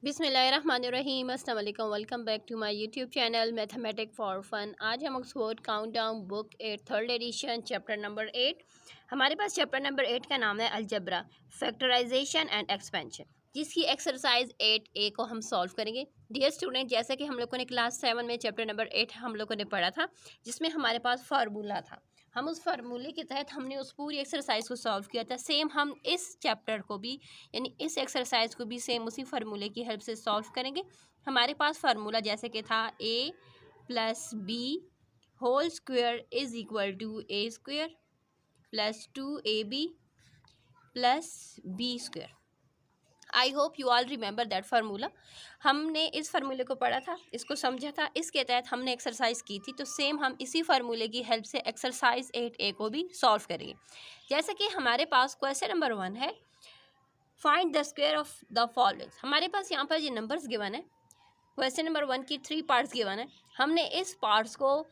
बिस्मिल्लाहिर्रहमानिर्रहीम। अस्सलाम वालेकुम। Welcome back to my YouTube channel mathematic for fun. आज हम Oxford countdown book 8 third edition chapter number 8। हमारे पास चैप्टर नंबर 8 का नाम है अलजबरा, फैक्टराइजेशन एंड एक्सपेंशन, जिसकी एक्सरसाइज 8A को हम सॉल्व करेंगे। डियर स्टूडेंट, जैसे कि हम लोगों ने क्लास 7 में चैप्टर नंबर 8 हम लोगों ने पढ़ा था, जिसमें हमारे पास फार्मूला था। हम उस फार्मूले के तहत हमने उस पूरी एक्सरसाइज को सॉल्व किया था। सेम हम इस चैप्टर को भी, यानी इस एक्सरसाइज को भी सेम उसी फार्मूले की हेल्प से सॉल्व करेंगे। हमारे पास फार्मूला जैसे कि था a+b whole square is equal to a square plus 2ab plus b square. I hope you all remember that formula. हमने इस फार्मूले को पढ़ा था, इसको समझा था, इसके तहत हमने एक्सरसाइज की थी। तो सेम हम इसी फार्मूले की हेल्प से एक्सरसाइज 8A को भी सॉल्व करेंगे। जैसे कि हमारे पास क्वेश्चन नंबर 1 है, find the square of the following. हमारे पास यहाँ पर ये नंबर्स गिवन है। क्वेश्चन नंबर 1 की 3 पार्ट्स गिवन है। हमने इस पार्ट्स को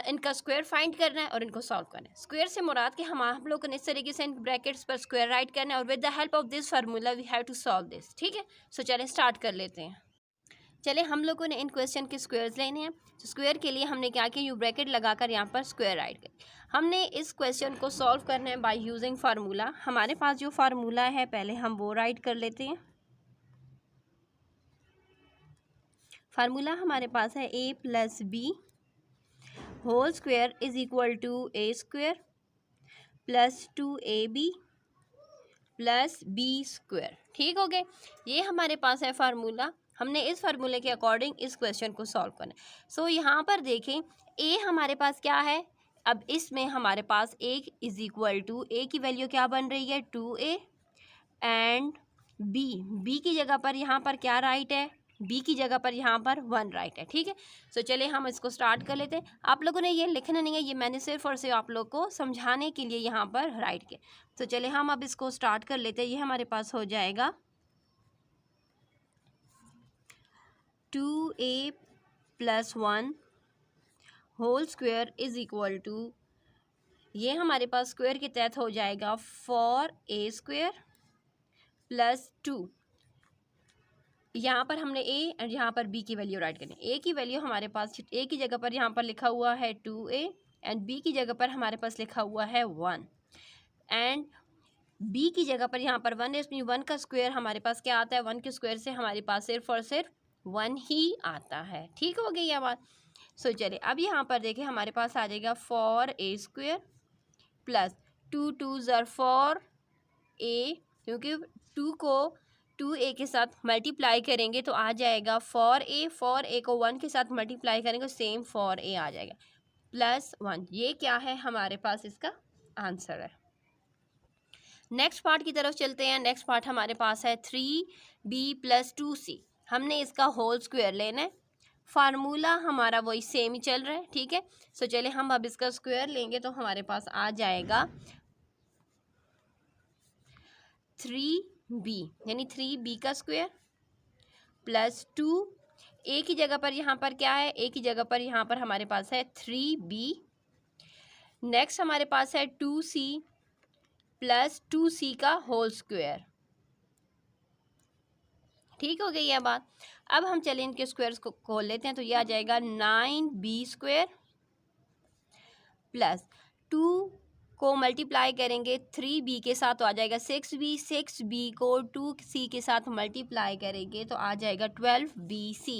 इनका स्क्वायर फाइंड करना है और इनको सॉल्व करना है। स्क्वायर से मुराद कि हम लोग को इस तरीके से इन ब्रैकेट्स पर स्क्वायर राइट करना है और with the help of this formula we have to solve this. ठीक है, सो चलें स्टार्ट कर लेते हैं। चलिए, हम लोगों ने इन क्वेश्चन के स्क्वायर्स लेने हैं। तो स्क्वायर के लिए हमने क्या किया, यू ब्रैकेट लगाकर यहाँ पर स्क्वायर राइट कर। हमने इस क्वेश्चन को सॉल्व करना है बाय यूजिंग फार्मूला। हमारे पास जो फार्मूला है पहले हम वो राइट कर लेते हैं। फार्मूला हमारे पास है a+b whole square is equal to a square plus 2ab plus b square. ठीक हो गए, ये हमारे पास है फार्मूला। हमने इस फार्मूले के अकॉर्डिंग इस क्वेश्चन को सॉल्व करना है। सो यहाँ पर देखें, a हमारे पास क्या है। अब इसमें हमारे पास a is equal to, a की वैल्यू क्या बन रही है 2a एंड b की जगह पर यहाँ पर क्या राइट है, b की जगह पर यहाँ पर 1 राइट है। ठीक है, सो चलिए हम इसको स्टार्ट कर लेते हैं। आप लोगों ने ये लिखना नहीं है, ये मैंने सिर्फ और सिर्फ आप लोग को समझाने के लिए यहाँ पर राइट किया। तो चलिए हम अब इसको स्टार्ट कर लेते हैं। ये हमारे पास हो जाएगा 2a + 1 whole square is equal to, ये हमारे पास स्क्वायर के तहत हो जाएगा 4a स्क्वायर प्लस 2। यहाँ पर हमने a और यहाँ पर b की वैल्यू राइट करनी है। a की वैल्यू हमारे पास a की जगह पर यहाँ पर लिखा हुआ है 2a एंड b की जगह पर हमारे पास लिखा हुआ है 1 एंड b की जगह पर यहाँ पर 1 है। इसमें 1 का स्क्वायर हमारे पास क्या आता है, 1 के स्क्वायर से हमारे पास सिर्फ और सिर्फ 1 ही आता है। ठीक हो गई ये बात। सो चलिए अब यहाँ पर देखें, हमारे पास आ जाएगा 4a स्क्वायर प्लस 2 2 ज़र 4a, क्योंकि 2 को 2a के साथ मल्टीप्लाई करेंगे तो आ जाएगा 4a को 1 के साथ मल्टीप्लाई करेंगे सेम 4a आ जाएगा प्लस 1। ये क्या है, हमारे पास इसका आंसर है। नेक्स्ट पार्ट की तरफ चलते हैं। नेक्स्ट पार्ट हमारे पास है 3b + 2c। हमने इसका होल स्क्वायर लेना है। फार्मूला हमारा वही सेम ही चल रहा है। ठीक है, सो चलिए हम अब इसका स्क्वायर लेंगे तो हमारे पास आ जाएगा 3b, यानी 3b का स्क्वायर प्लस 2, a की जगह पर यहाँ पर क्या है, a की जगह पर यहाँ पर हमारे पास है 3b। नेक्स्ट हमारे पास है 2c प्लस 2c का होल स्क्वायर। ठीक हो गई यह बात। अब हम चलें इनके स्क्वायर्स को खोल लेते हैं। तो यह आ जाएगा 9b स्क्वायर प्लस 2 को मल्टीप्लाई करेंगे 3b के साथ तो आ जाएगा 6b, 6b को 2c के साथ मल्टीप्लाई करेंगे तो आ जाएगा 12bc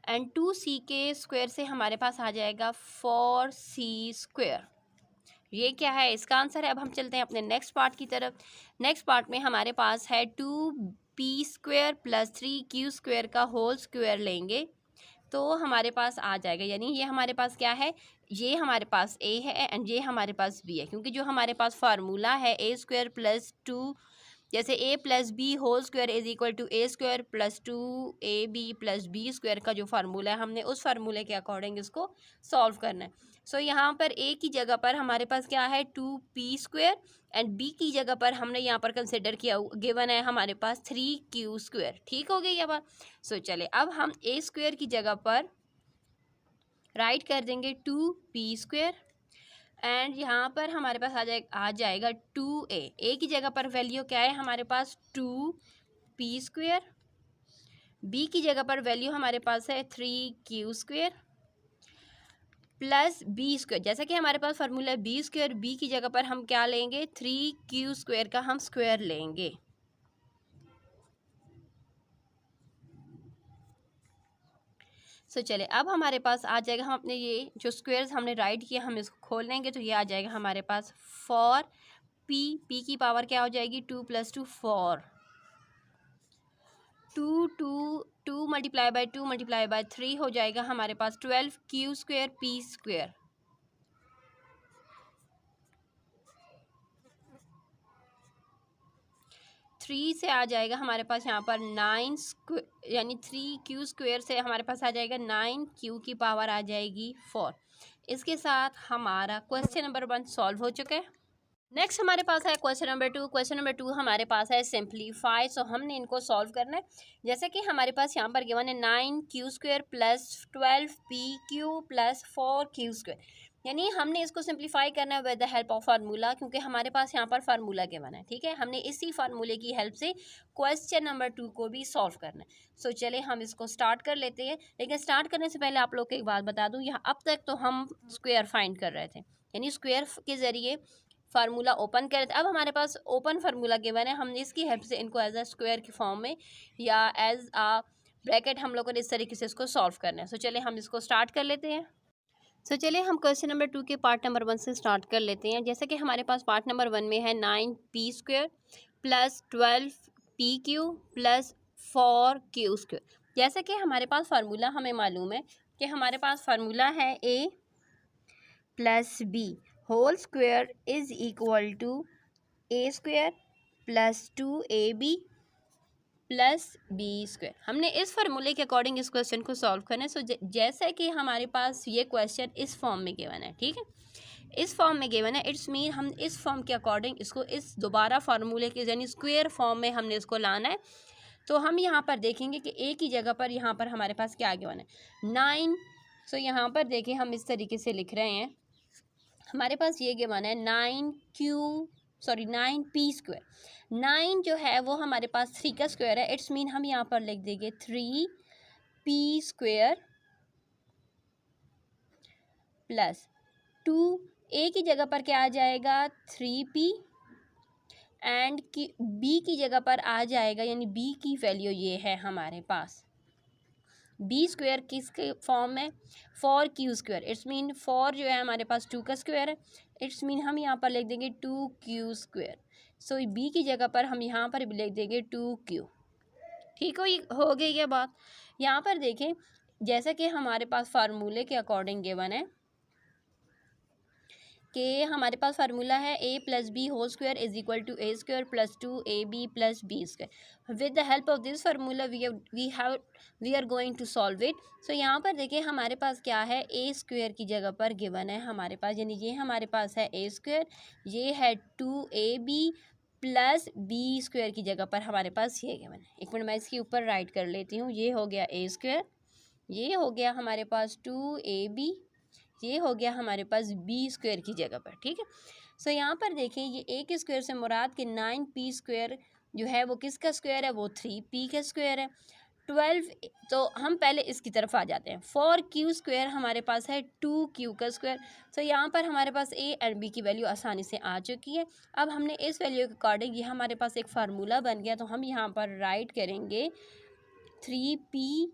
एंड 2c के स्क्वायर से हमारे पास आ जाएगा 4c स्क्वायर। ये क्या है, इसका आंसर है। अब हम चलते हैं अपने नेक्स्ट पार्ट की तरफ। नेक्स्ट पार्ट में हमारे पास है 2p square plus 3q square का होल स्क्वायर लेंगे तो हमारे पास आ जाएगा, यानी ये हमारे पास क्या है, ये हमारे पास a है एंड ये हमारे पास b है। क्योंकि जो हमारे पास फार्मूला है a स्क्वायर प्लस 2, जैसे a + b whole square is equal to a square plus 2ab plus b square का जो फार्मूला है, हमने उस फार्मूले के अकॉर्डिंग इसको सॉल्व करना है। सो यहाँ पर a की जगह पर हमारे पास क्या है 2p स्क्वायर एंड b की जगह पर हमने यहाँ पर कंसिडर किया गिवन है हमारे पास 3q स्क्वायर। ठीक हो गई ये बात। सो चले अब हम a स्क्वायर की जगह पर राइट कर देंगे 2p स्क्वायर एंड यहाँ पर हमारे पास आ जाएगा 2a। ए की जगह पर वैल्यू क्या है हमारे पास 2p²। बी की जगह पर वैल्यू हमारे पास है 3q² प्लस b²। जैसा कि हमारे पास फार्मूला है b², बी की जगह पर हम क्या लेंगे 3q² का हम स्क्वायर लेंगे। सो चले अब हमारे पास आ जाएगा, हम अपने ये जो स्क्वायर्स हमने राइट किया हम इसको खोल लेंगे तो ये आ जाएगा हमारे पास 4p की पावर क्या हो जाएगी 2 + 2 4। 2 मल्टीप्लाई बाय 2 मल्टीप्लाई बाय 3 हो जाएगा हमारे पास 12q² p²। 3 से आ जाएगा हमारे पास यहाँ पर 9 यानी 3q² से हमारे पास आ जाएगा 9q की पावर आ जाएगी 4। इसके साथ हमारा क्वेश्चन नंबर 1 सॉल्व हो चुका है। नेक्स्ट हमारे पास है क्वेश्चन नंबर 2। क्वेश्चन नंबर 2 हमारे पास है सिंप्लीफाई। सो हमने इनको सॉल्व करना है। जैसे कि हमारे पास यहाँ पर गिवन है 9q² + 12pq + 4q², यानी हमने इसको सिंप्लीफाई करना है with the help of formula, क्योंकि हमारे पास यहाँ पर फार्मूला गिवन है। ठीक है, हमने इसी फार्मूले की हेल्प से क्वेश्चन नंबर 2 को भी सॉल्व करना है। सो चले हम इसको स्टार्ट कर लेते हैं। लेकिन स्टार्ट करने से पहले आप लोग को एक बात बता दूँ, यहाँ अब तक तो हम स्क्वायर फाइंड कर रहे थे, यानी स्क्वायर के ज़रिए फार्मूला ओपन कर। अब हमारे पास ओपन फार्मूला गिवन है, हमने इसकी हेल्प से इनको एज अ स्क्वायर की फॉर्म में या एज अ ब्रैकेट हम लोगों ने इस तरीके से इसको सॉल्व करना है। सो चलिए हम इसको स्टार्ट कर लेते हैं। सो चलिए हम क्वेश्चन नंबर 2 के पार्ट नंबर 1 से स्टार्ट कर लेते हैं। जैसे कि हमारे पास पार्ट नंबर 1 में है 9p² + 12pq + 4q²। जैसे कि हमारे पास फार्मूला हमें मालूम है कि हमारे पास फार्मूला है a + b whole square is equal to a² + 2ab + b²। हमने इस फार्मूले के अकॉर्डिंग इस क्वेश्चन को सॉल्व करना है। सो जैसे कि हमारे पास ये क्वेश्चन इस फॉर्म में गिवन है, ठीक है, इस फॉर्म में गिवन है, इट्स मीन हम इस फॉर्म के अकॉर्डिंग इसको इस दोबारा फार्मूले के यानी स्क्वायर फॉर्म में हमने इसको लाना है। तो हम यहाँ पर देखेंगे कि ए की जगह पर यहाँ पर हमारे पास क्या गिवन है 9। सो यहाँ पर देखिए हम इस तरीके से लिख रहे हैं, हमारे पास ये गिवन है 9p²। 9 जो है वो हमारे पास 3 का स्क्वायर है, इट्स मीन हम यहाँ पर लिख देंगे 3p² + 2 ए की जगह पर क्या आ जाएगा 3p एंड बी की जगह पर आ जाएगा, यानी बी की वैल्यू ये है हमारे पास b² किसके फॉर्म में 4q²। इट्स मीन 4 जो है हमारे पास 2 का स्क्वायर है, इट्स मीन हम यहाँ पर लिख देंगे 2q²। सो b की जगह पर हम यहाँ पर भी लिख देंगे 2q। ठीक हो गई ये बात। यहाँ पर देखें जैसा कि हमारे पास फार्मूले के अकॉर्डिंग गिवन है कि हमारे पास फार्मूला है a + b whole square is equal to a² + 2ab + b²। With the help of this formula we are going to solve it. So यहाँ पर देखिए हमारे पास क्या है a² की जगह पर गिवन है हमारे पास, यानी ये हमारे पास है a², ये है 2ab + b² की जगह पर हमारे पास ये गिवन है। एक मिनट मैं इसके ऊपर राइट कर लेती हूँ। ये हो गया a², ये हो गया हमारे पास 2ab, ये हो गया हमारे पास b² की जगह पर। ठीक है, सो यहाँ पर देखें ये a के स्क्वायर से मुराद के 9p² जो है वो किसका स्क्वायर है, वो 3p का स्क्वायर है। 12 तो हम पहले इसकी तरफ आ जाते हैं। 4q² हमारे पास है 2q का स्क्वायर। सो यहाँ पर हमारे पास a एंड b की वैल्यू आसानी से आ चुकी है। अब हमने इस वैल्यू के अकॉर्डिंग ये हमारे पास एक फार्मूला बन गया, तो हम यहाँ पर राइट करेंगे 3p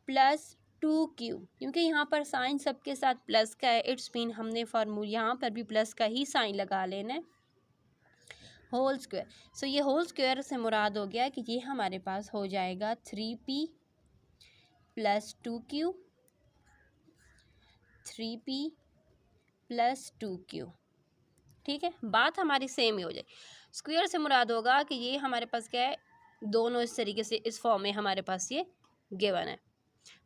+ 2q, क्योंकि यहाँ पर साइन सबके साथ प्लस का है, इट्स मीन हमने फार्मूला यहाँ पर भी प्लस का ही साइन लगा लेना है। होल स्क्वायर, सो ये होल स्क्वायर से मुराद हो गया कि ये हमारे पास हो जाएगा 3p + 2q, 3p + 2q। ठीक है, बात हमारी सेम ही हो जाए। स्क्वायर से मुराद होगा कि ये हमारे पास क्या है, दोनों इस तरीके से इस फॉर्म में हमारे पास ये गिवन है।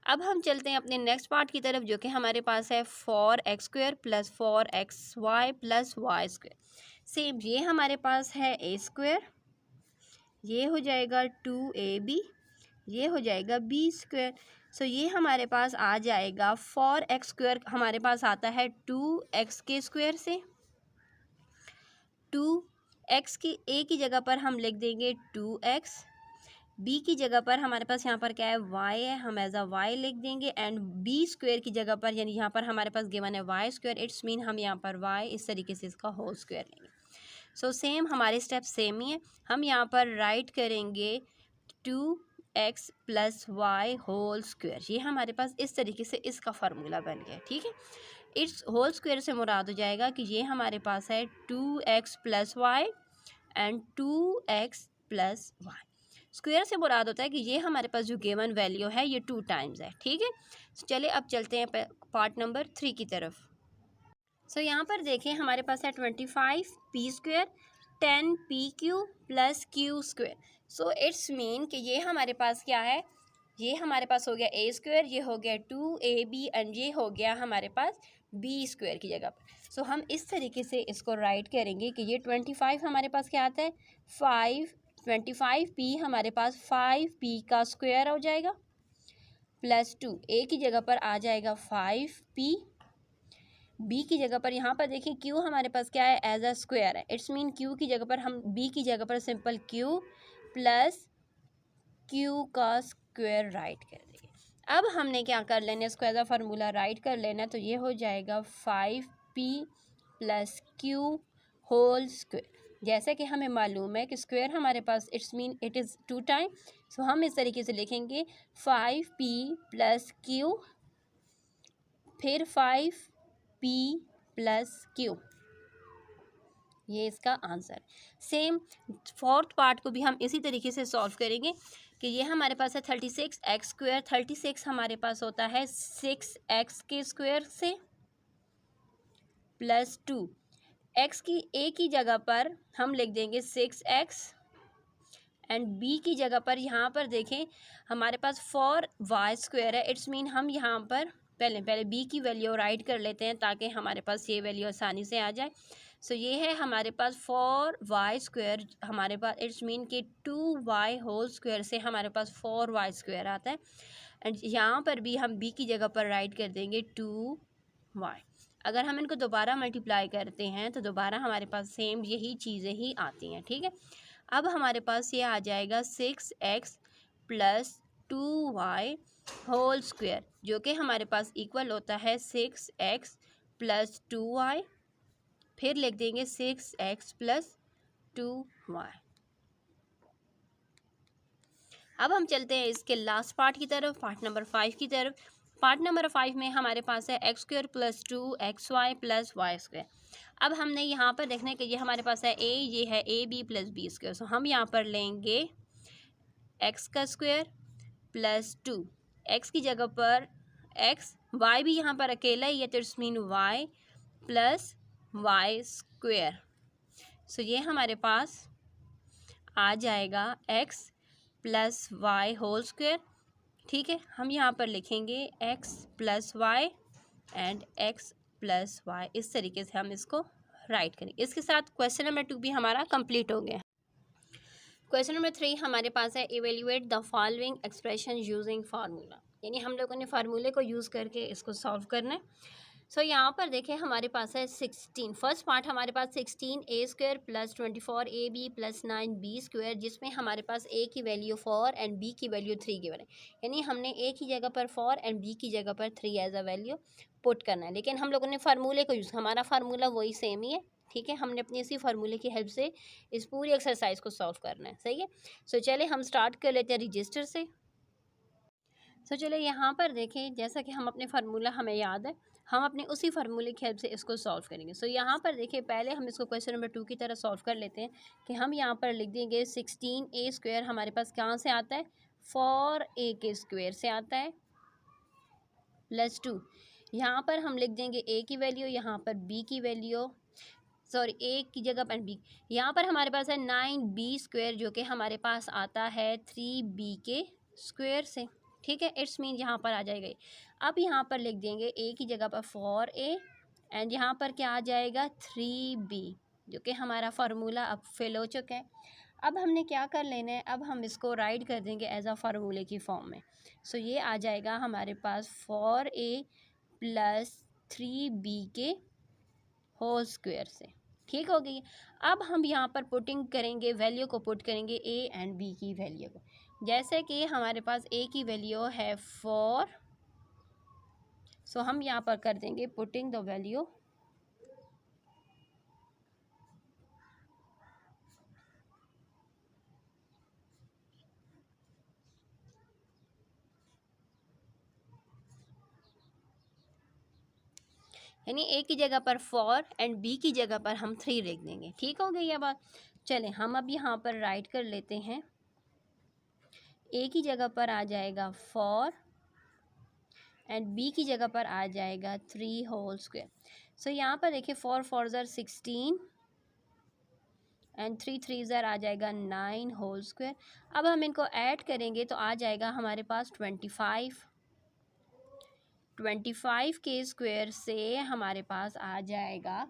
अब हम चलते हैं अपने नेक्स्ट पार्ट की तरफ, जो कि हमारे पास है 4x² + 4xy + y²। सेम ये हमारे पास है a², ये हो जाएगा 2ab, ये हो जाएगा b²। सो ये हमारे पास आ जाएगा 4x² हमारे पास आता है 2x² से। 2x की a की जगह पर हम लिख देंगे 2x, b की जगह पर हमारे पास यहाँ पर क्या है y है, हम एज अ y लिख देंगे, एंड b² की जगह पर यानी यहाँ पर हमारे पास गिवन है y², इट्स मीन हम यहाँ पर y इस तरीके से इसका होल स्क्वायर लेंगे। सो सेम हमारे स्टेप सेम ही है, हम यहाँ पर राइट करेंगे 2x + y होल स्क्वायर। ये हमारे पास इस तरीके से इसका फार्मूला बन गया, ठीक है। इट्स होल स्क्वायर से मुराद हो जाएगा कि ये हमारे पास है 2x + y and 2x + y। Square से मुराद होता है कि ये हमारे पास जो गिवन वैल्यू है ये 2 टाइम्स है, ठीक है। चलिए अब चलते हैं पार्ट नंबर 3 की तरफ। सो यहाँ पर देखें हमारे पास है 25p² 10pq + q²। So it's mean कि ये हमारे पास क्या है, ये हमारे पास हो गया a², ये हो गया 2ab एंड ये हो गया हमारे पास b² की जगह पर। सो हम इस तरीके से इसको राइट करेंगे कि ये 25 हमारे पास क्या आता है 25p हमारे पास 5p का स्क्वायर हो जाएगा +2 a की जगह पर आ जाएगा 5p, b की जगह पर यहाँ पर देखिए q हमारे पास क्या है एज अ स्क्वायर है, इट्स मीन q की जगह पर हम b की जगह पर सिंपल q + q का स्क्वायर राइट कर देंगे। अब हमने क्या कर लेना, इसको एज अ फार्मूला राइट कर लेना, तो ये हो जाएगा 5p + q होल स्क्वायर। जैसे कि हमें मालूम है कि स्क्वायर हमारे पास it's mean it is 2 time, so हम इस तरीके से लिखेंगे 5p + q फिर 5p + q, ये इसका आंसर। सेम फोर्थ पार्ट को भी हम इसी तरीके से सॉल्व करेंगे कि ये हमारे पास है 36x², 36 हमारे पास होता है 6x² से +2 x की a की जगह पर हम लिख देंगे 6x एंड b की जगह पर यहाँ पर देखें हमारे पास 4y² है, इट्स मीन हम यहाँ पर पहले b की वैल्यू राइट कर लेते हैं ताकि हमारे पास ये वैल्यू आसानी से आ जाए। सो ये है हमारे पास 4y² हमारे पास, इट्स मीन कि 2y होल स्क्वायर से हमारे पास 4y² आता है, एंड यहाँ पर भी हम b की जगह पर राइट कर देंगे 2y। अगर हम इनको दोबारा मल्टीप्लाई करते हैं तो दोबारा हमारे पास सेम यही चीज़ें ही आती हैं, ठीक है। अब हमारे पास ये आ जाएगा 6x + 2y होल स्क्वायर, जो कि हमारे पास इक्वल होता है 6x + 2y, फिर लिख देंगे 6x + 2y। अब हम चलते हैं इसके लास्ट पार्ट की तरफ, पार्ट नंबर 5 की तरफ। पार्ट नंबर 5 में हमारे पास है x² + 2xy + y²। अब हमने यहाँ पर देखने के ये हमारे पास है a, ये है ab + b²। सो हम यहाँ पर लेंगे x का स्क्वायर +2 x की जगह पर x, y भी यहाँ पर अकेला ही है तो इट्स मीन y + y²। सो ये हमारे पास आ जाएगा x + y होल स्क्वायर, ठीक है। हम यहाँ पर लिखेंगे x + y and x + y, इस तरीके से हम इसको राइट करेंगे। इसके साथ क्वेश्चन नंबर 2 भी हमारा कंप्लीट हो गया। क्वेश्चन नंबर 3 हमारे पास है evaluate the following expression using formula, यानी हम लोगों ने फार्मूले को यूज़ करके इसको सॉल्व करना है। सो यहाँ पर देखें हमारे पास है 16, फर्स्ट पार्ट हमारे पास 16a² + 24ab + 9b², जिसमें हमारे पास a की वैल्यू 4 एंड b की वैल्यू 3 गिवन है, यानी हमने a की जगह पर 4 एंड b की जगह पर 3 एज अ वैल्यू पुट करना है। लेकिन हम लोगों ने फार्मूले को यूज़, हमारा फार्मूला वही सेम ही है, ठीक है। हमने अपनी इसी फार्मूले की हेल्प से इस पूरी एक्सरसाइज को सॉल्व करना है, सही है। सो चले हम स्टार्ट कर लेते हैं रजिस्टर से। सो चलिए यहाँ पर देखें, जैसा कि हम अपने फार्मूला हमें याद है, हम अपने उसी फार्मूले की हेल्प से इसको सॉल्व करेंगे। सो यहाँ पर देखिए पहले हम इसको क्वेश्चन नंबर 2 की तरह सॉल्व कर लेते हैं कि हम यहाँ पर लिख देंगे 16a² हमारे पास कहाँ से आता है 4a² से आता है +2, यहाँ पर हम लिख देंगे a की वैल्यू, यहाँ पर b की वैल्यू, सॉरी a की जगह पर b, यहाँ पर हमारे पास है 9b² जो कि हमारे पास आता है 3b² से, ठीक है। इट्स मीन यहाँ पर आ जाएगा। अब यहाँ पर लिख देंगे a की जगह पर 4a एंड यहाँ पर क्या आ जाएगा 3b, जो कि हमारा फार्मूला अब फिल हो चुका है। अब हमने क्या कर लेना है, अब हम इसको राइट कर देंगे एज अ फार्मूले की फॉर्म में। सो ये आ जाएगा हमारे पास 4a प्लस 3b के होल स्क्वायर से। ठीक हो गई। अब हम यहाँ पर पुटिंग करेंगे, वैल्यू को पुट करेंगे a एंड b की वैल्यू को। जैसे कि हमारे पास a की वैल्यू है 4, सो हम यहाँ पर कर देंगे पुटिंग द वैल्यू यानी ए की जगह पर 4 एंड बी की जगह पर हम 3 लिख देंगे। ठीक हो गई ये बात। चलें हम अब यहाँ पर राइट कर लेते हैं। ए की जगह पर आ जाएगा 4 एंड बी की जगह पर आ जाएगा 3 होल स्क्वायर। सो यहाँ पर देखिए 4 4 ज़र 16 एंड 3 3 ज़र आ जाएगा 9 होल स्क्वायर। अब हम इनको ऐड करेंगे तो आ जाएगा हमारे पास 25 के स्क्वायर से हमारे पास आ जाएगा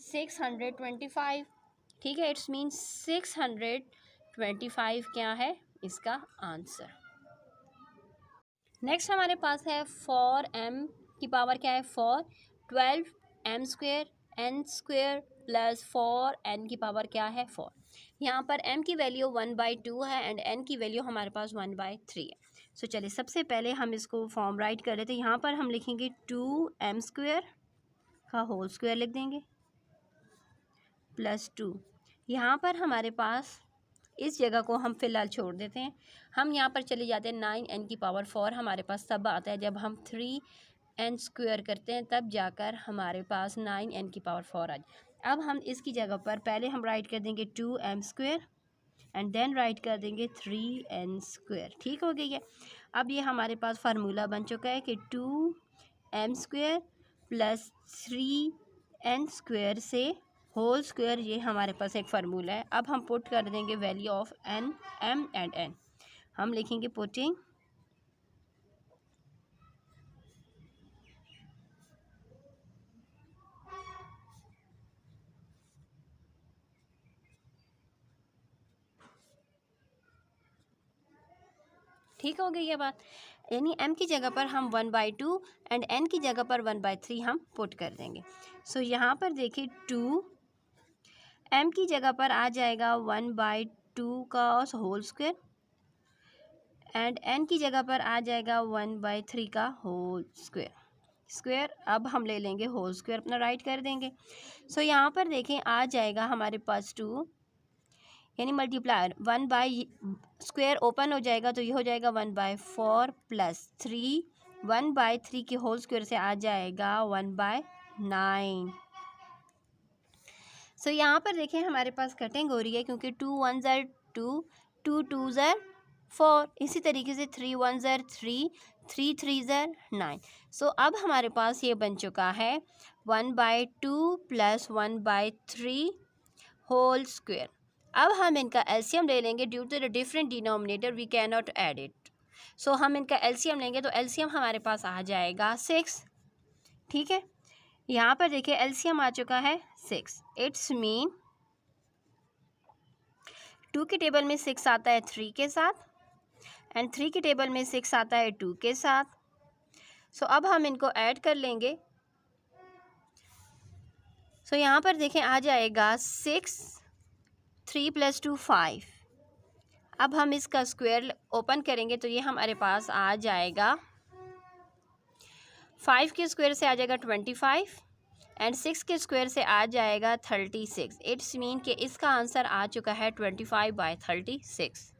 625। ठीक है, इट्स मीन 625 क्या है इसका आंसर। नेक्स्ट हमारे पास है 4m की पावर क्या है 4, 12m square n square plus 4n की पावर क्या है 4। यहाँ पर m की वैल्यू 1/2 है एंड n की वैल्यू हमारे पास 1/3 है। सो चलिए सबसे पहले हम इसको फॉर्म राइट कर लेते हैं। यहाँ पर हम लिखेंगे 2m स्क्वायर का होल स्क्वायर लिख देंगे प्लस 2। यहाँ पर हमारे पास इस जगह को हम फिलहाल छोड़ देते हैं। हम यहाँ पर चले जाते हैं 9n की पावर 4 हमारे पास तब आता है जब हम 3n स्क्वायर करते हैं, तब जाकर हमारे पास 9n की पावर 4 आ जाए। अब हम इसकी जगह पर पहले हम राइट कर देंगे 2m square and then right कर देंगे 3n स्क्वायर। ठीक हो गई है। अब ये हमारे पास फार्मूला बन चुका है कि 2m square plus 3n square से होल स्क्वायर, ये हमारे पास एक फार्मूला है। अब हम पुट कर देंगे value of n, m and n। हम लिखेंगे पुटिंग ठीक हो गई ये बात। यानी m की जगह पर हम 1/2 एंड n की जगह पर 1/3 हम पुट कर देंगे। सो यहाँ पर देखिए 2 m की जगह पर आ जाएगा 1/2 का होल स्क्वायर एंड n की जगह पर आ जाएगा 1/3 का होल स्क्वायर। अब हम ले लेंगे होल स्क्वायर अपना राइट कर देंगे। सो यहाँ पर देखें आ जाएगा हमारे पास 2 यानी मल्टीप्लायर 1 स्क्वायर ओपन हो जाएगा तो ये हो जाएगा 1/4 प्लस 3 1/3 के होल स्क्वायर से आ जाएगा 1/9। सो यहाँ पर देखें हमारे पास कटिंग हो रही है क्योंकि 2 1 ज़र 2, 2 2 ज़र 4, इसी तरीके से 3 1 ज़र 3, 3 3 ज़र 9। सो अब हमारे पास ये बन चुका है 1/2 प्लस 1/3 होल स्क्वायर। अब हम इनका एलसीएम ले लेंगे। Due to the different denominator we can not add it. So हम इनका एलसीएम लेंगे तो एलसीएम हमारे पास आ जाएगा 6। ठीक है, यहाँ पर देखिए एलसीएम आ चुका है 6। इट्स मीन 2 की टेबल में 6 आता है 3 के साथ एंड 3 की टेबल में 6 आता है 2 के साथ। सो अब हम इनको ऐड कर लेंगे। सो यहाँ पर देखें आ जाएगा 6, 3 + 2 5। अब हम इसका स्क्वायर ओपन करेंगे तो ये हमारे पास आ जाएगा 5 के स्क्वायर से आ जाएगा 25 एंड 6 के स्क्वायर से आ जाएगा 36। इट्स मीन कि इसका आंसर आ चुका है 25/36।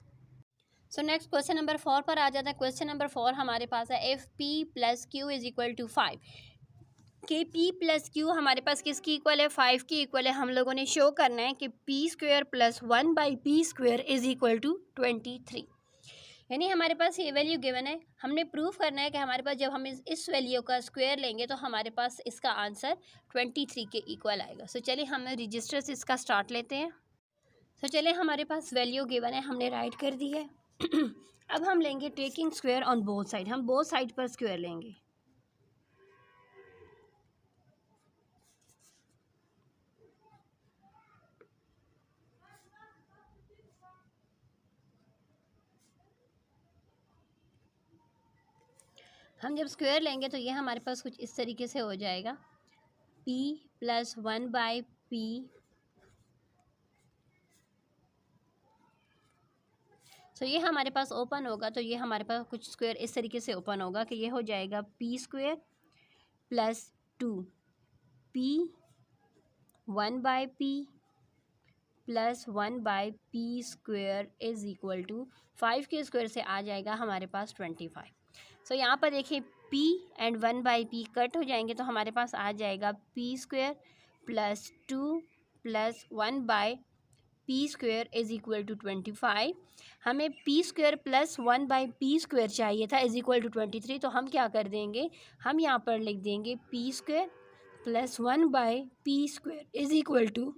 सो नेक्स्ट क्वेश्चन नंबर 4 पर आ जाता है। क्वेश्चन नंबर 4 हमारे पास है इफ़ p + q = 5 कि p + q हमारे पास किसकी इक्वल है 5 की इक्वल है। हम लोगों ने शो करना है कि p² + 1/p² = 23। यानी हमारे पास ये वैल्यू गिवन है। हमने प्रूफ करना है कि हमारे पास जब हम इस वैल्यू का स्क्वायर लेंगे तो हमारे पास इसका आंसर 23 के इक्वल आएगा। सो चलिए हम रजिस्टर से इसका स्टार्ट लेते हैं। सो चलिए हमारे पास वैल्यू गिवन है, हमने राइट कर दी है। अब हम लेंगे taking square on both side. हम बोथ साइड पर स्क्वायर लेंगे। हम जब स्क्वायर लेंगे तो ये हमारे पास कुछ इस तरीके से हो जाएगा, p प्लस 1/p तो ये हमारे पास ओपन होगा, तो ये हमारे पास कुछ स्क्वायर इस तरीके से ओपन होगा कि ये हो जाएगा p square plus 2p 1/p plus 1/p square is equal to 5 के स्क्वायर से आ जाएगा हमारे पास 25। सो यहाँ पर देखिए p एंड 1/p कट हो जाएंगे तो हमारे पास आ जाएगा p square plus 2 plus 1/p square is equal to 25। हमें p square plus 1/p square चाहिए था इज इक्वल टू 23, तो हम क्या कर देंगे, हम यहाँ पर लिख देंगे p square plus 1/p square is equal to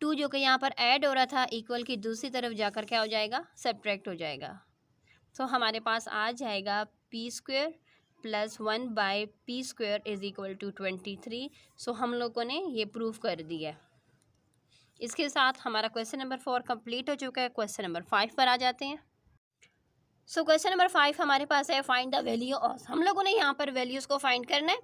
2 जो कि यहाँ पर ऐड हो रहा था इक्वल की दूसरी तरफ जाकर क्या हो जाएगा, सब्ट्रैक्ट हो जाएगा। तो हमारे पास आ जाएगा p square plus 1/p square is equal to 23। So हम लोगों ने ये प्रूव कर दिया। इसके साथ हमारा क्वेश्चन नंबर 4 कंप्लीट हो चुका है। क्वेश्चन नंबर 5 पर आ जाते हैं। सो क्वेश्चन नंबर 5 हमारे पास है फाइंड द वैल्यू ऑफ। हम लोगों ने यहाँ पर वैल्यूज़ को फाइंड करना है,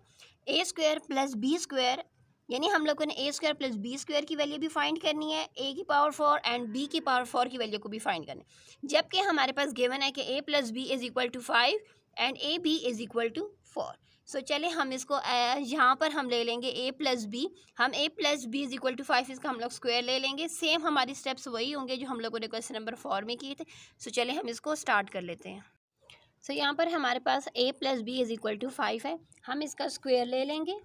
ए स्क्वायर प्लस बी स्क्वायर, यानी हम लोगों ने ए स्क्वायर प्लस बी स्क्वायर की वैल्यू भी फाइंड करनी है, ए की पावर 4 एंड बी की पावर 4 की वैल्यू को भी फाइंड करना है। जबकि हमारे पास गिवन है कि a plus b is equal to 5 and a b is equal to 4। So चले हम इसको यहाँ पर हम ले लेंगे ए प्लस बी, हम a plus b is equal to 5 इसका हम लोग स्क्वायर ले लेंगे। सेम हमारी स्टेप्स वही होंगे जो हम लोगों ने क्वेश्चन नंबर 4 में किए थे। सो चले हम इसको स्टार्ट कर लेते हैं। सो यहाँ पर हमारे पास a plus b is equal to 5 है, हम इसका स्क्वायर ले लेंगे।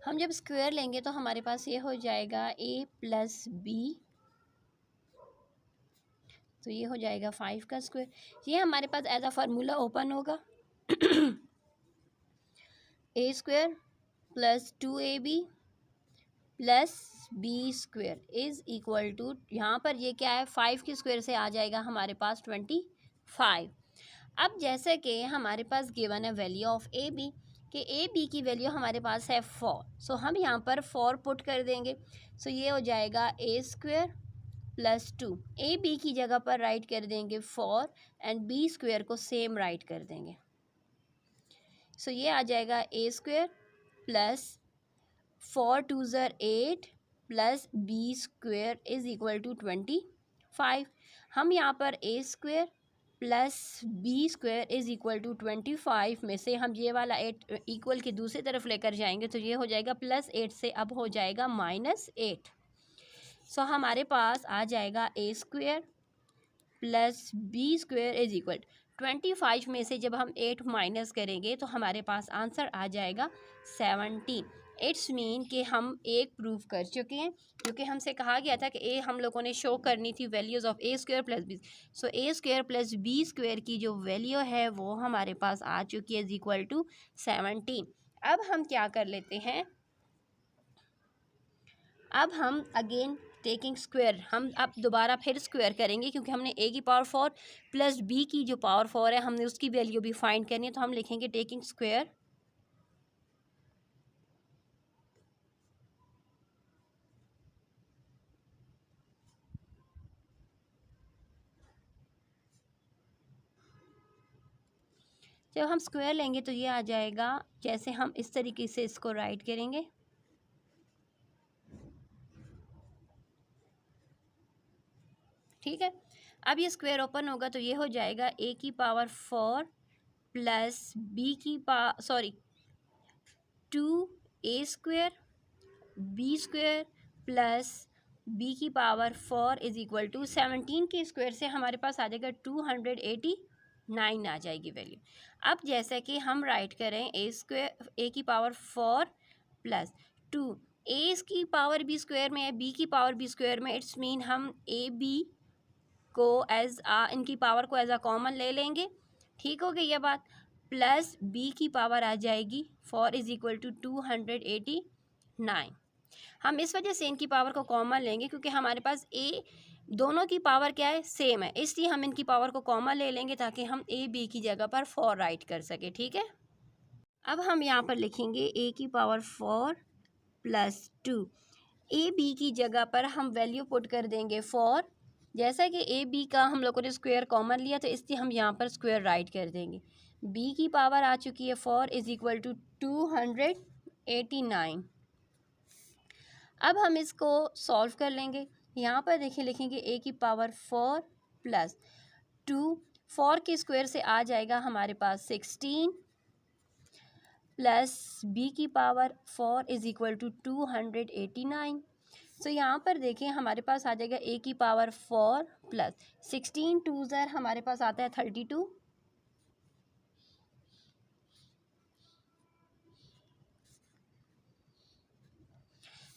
हम जब स्क्वायर लेंगे तो हमारे पास ये हो जाएगा a प्लस बी, तो ये हो जाएगा 5 का स्क्वायर। ये हमारे पास एज अ फार्मूला ओपन होगा a square plus 2ab plus b square is equal to, यहाँ पर ये क्या है 5 के स्क्वायर से आ जाएगा हमारे पास 25। अब जैसे कि हमारे पास गिवन है वैल्यू ऑफ ए बी, कि ए बी की वैल्यू हमारे पास है 4। सो हम यहाँ पर 4 पुट कर देंगे। सो ये हो जाएगा a square plus 2, A B की जगह पर राइट कर देंगे 4 एंड बी स्क्वायर को सेम राइट कर देंगे। सो ये आ जाएगा ए स्क्वायर प्लस 4 2 ज़र 8 plus b square is equal to 25। हम यहाँ पर a square plus b square is equal to 25 में से हम ये वाला 8 इक्वल की दूसरी तरफ लेकर जाएंगे तो ये हो जाएगा प्लस 8 से अब हो जाएगा -8। सो हमारे पास आ जाएगा a square plus b square is equal 25 में से जब हम 8 माइनस करेंगे तो हमारे पास आंसर आ जाएगा 17। इट्स मीन कि हम एक प्रूफ कर चुके हैं, जो कि हमसे कहा गया था कि ए हम लोगों ने शो करनी थी values of a square plus b. So a square plus b square की जो वैल्यू है वो हमारे पास आ चुकी है इज इक्वल टू 17। अब हम क्या कर लेते हैं, अब हम अगेन टेकिंग स्क्वायर, हम अब दोबारा फिर स्क्वायर करेंगे क्योंकि हमने ए की पावर 4 प्लस बी की जो पावर 4 है हमने उसकी वैल्यू भी फाइंड करनी है। तो हम लिखेंगे टेकिंग स्क्वायर जब हम स्क्वायर लेंगे तो ये आ जाएगा, जैसे हम इस तरीके से इसको राइट करेंगे, ठीक है। अब ये स्क्वायर ओपन होगा तो ये हो जाएगा ए की पावर 4 प्लस बी की 2a square b square plus b की पावर 4 इज इक्वल टू 17 के स्क्वायर से हमारे पास आ जाएगा 289 आ जाएगी वैल्यू। अब जैसे कि हम राइट करें ए स्क्वायर ए की पावर 4 प्लस 2 ए की पावर बी स्क्वायर में है, बी की पावर बी स्क्वायर में, इट्स मीन हम ए बी को एज इनकी पावर को एज अ कॉमन ले लेंगे, ठीक हो गई ये बात। प्लस बी की पावर आ जाएगी 4 इज इक्वल टू 289। हम इस वजह से इनकी पावर को कॉमन लेंगे क्योंकि हमारे पास ए दोनों की पावर क्या है, सेम है, इसलिए हम इनकी पावर को कॉमन ले लेंगे ताकि हम ए बी की जगह पर 4 राइट कर सके, ठीक है। अब हम यहाँ पर लिखेंगे a की पावर 4 प्लस 2। ए बी की जगह पर हम वैल्यू पुट कर देंगे 4। जैसा कि ए बी का हम लोगों ने स्क्वायर कॉमन लिया तो इसलिए हम यहाँ पर स्क्वायर राइट कर देंगे। b की पावर आ चुकी है 4 इज इक्वल टू 289। अब हम इसको सॉल्व कर लेंगे। यहाँ पर देखिए लिखेंगे a की पावर 4 प्लस 2। 4 के स्क्वायर से आ जाएगा हमारे पास 16 प्लस b की पावर 4 इज इक्वल टू 289। सो यहाँ पर देखें हमारे पास आ जाएगा a की पावर 4 प्लस 16 टू ज़र हमारे पास आता है 32।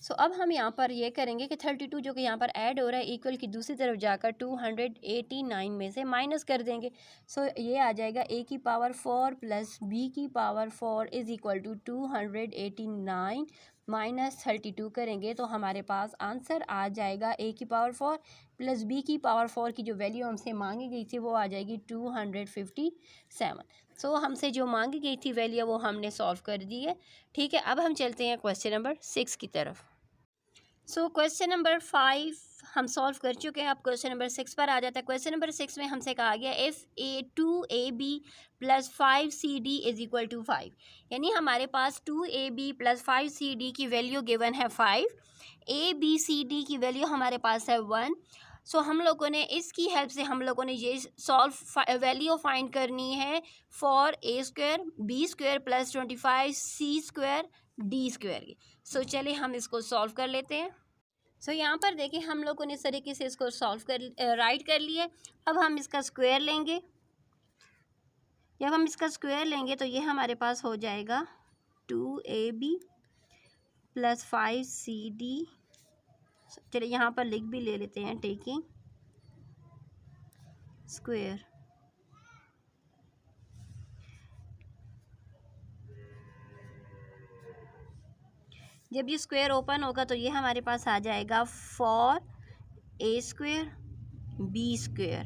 सो अब हम यहाँ पर ये करेंगे कि 32 जो कि यहाँ पर ऐड हो रहा है इक्वल की दूसरी तरफ जाकर 289 में से माइनस कर देंगे। सो ये आ जाएगा a की पावर 4 प्लस b की power 4 is equal to 289 minus 32 करेंगे तो हमारे पास आंसर आ जाएगा a की पावर 4 प्लस b की पावर 4 की जो वैल्यू हमसे मांगी गई थी वो आ जाएगी 257। सो हमसे जो मांगी गई थी वैल्यू वो हमने सॉल्व कर दी है। ठीक है, अब हम चलते हैं क्वेश्चन नंबर 6 की तरफ। सो क्वेश्चन नंबर 5 हम सॉल्व कर चुके हैं। अब क्वेश्चन नंबर 6 पर आ जाता है। क्वेश्चन नंबर 6 में हमसे कहा गया if A2AB plus 5CD is equal to 5। यानी हमारे पास 2AB प्लस 5CD की वैल्यू गिवन है 5, ABCD की वैल्यू हमारे पास है 1। सो हम लोगों ने इसकी हेल्प से हम लोगों ने ये सॉल्व वैल्यू फाइंड करनी है four A square B square plus 25 C square D square की। सो चलिए हम इसको सॉल्व कर लेते हैं। सो यहाँ पर देखिए हम लोगों ने इस तरीके से इसको सॉल्व कर राइट कर लिए। अब हम इसका स्क्वायर लेंगे। जब हम इसका स्क्वायर लेंगे तो ये हमारे पास हो जाएगा 2AB प्लस 5CD। चलिए यहाँ पर लिख भी ले लेते हैं टेकिंग स्क्वायर। जब ये स्क्वायर ओपन होगा तो ये हमारे पास आ जाएगा 4A square B square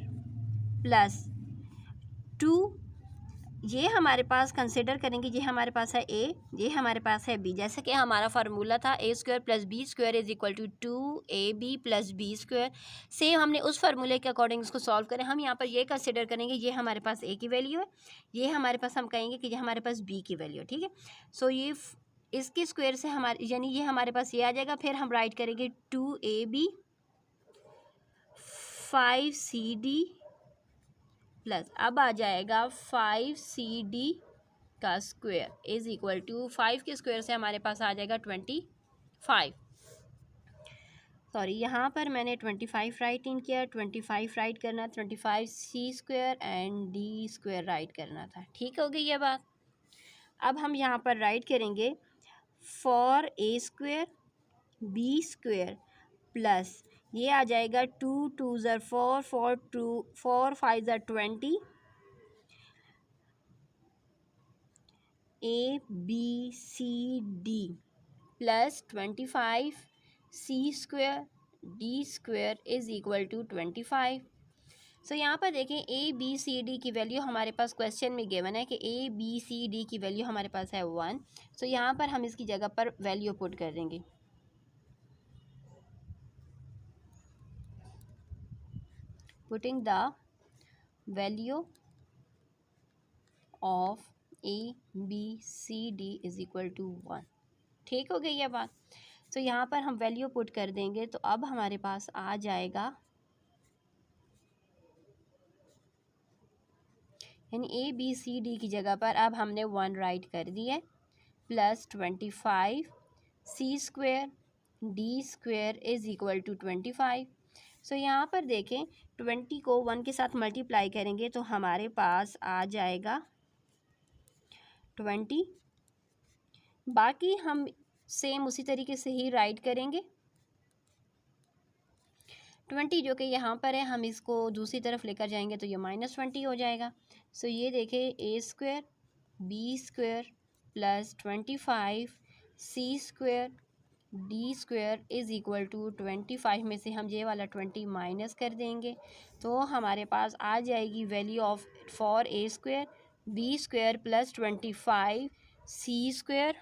plus 2। ये हमारे पास कंसिडर करेंगे, ये हमारे पास है A, ये हमारे पास है B। जैसे कि हमारा फार्मूला था A square plus B square is equal to 2AB plus B square. Same हमने उस फार्मूले के अकॉर्डिंग इसको सॉल्व करें। हम यहाँ पर ये कंसिडर करेंगे ये हमारे पास A की वैल्यू है, ये हमारे पास हम कहेंगे कि ये हमारे पास B की वैल्यू है। ठीक है, सो ये इसके स्क्वायर से हमारे यानी ये हमारे पास ये आ जाएगा। फिर हम राइट करेंगे 2AB 5CD प्लस अब आ जाएगा 5CD का स्क्वायर इज इक्वल टू 5 के स्क्वायर से हमारे पास आ जाएगा 25। सॉरी यहाँ पर मैंने 25 राइट इन किया, 25 राइट करना, 25C square and D square write करना था। ठीक हो गई ये बात। अब हम यहाँ पर राइट करेंगे 4A square B square plus ये आ जाएगा 2 2 ज़र 4 4 2 4 5 ज़र 20 ABCD plus 25C square D square is equal to 25। So यहाँ पर देखें ABCD की वैल्यू हमारे पास क्वेश्चन में गिवन है कि ABCD की वैल्यू हमारे पास है 1। सो यहाँ पर हम इसकी जगह पर वैल्यू पुट कर देंगे। Putting the value of ABCD is equal to 1। ठीक हो गई ये बात। सो यहाँ पर हम वैल्यू पुट कर देंगे तो अब हमारे पास आ जाएगा यानी ABCD की जगह पर अब हमने 1 राइट कर दिया है plus 25C square D square is equal to 25। So यहाँ पर देखें 20 को 1 के साथ मल्टीप्लाई करेंगे तो हमारे पास आ जाएगा 20। बाकी हम सेम उसी तरीके से ही राइट करेंगे। 20 जो कि यहाँ पर है हम इसको दूसरी तरफ लेकर जाएंगे तो ये -20 हो जाएगा। सो ये देखें A square B square plus 25C square D square is equal to 25 में से हम ये वाला 20 माइनस कर देंगे तो हमारे पास आ जाएगी value of 4A square B square plus 25 c square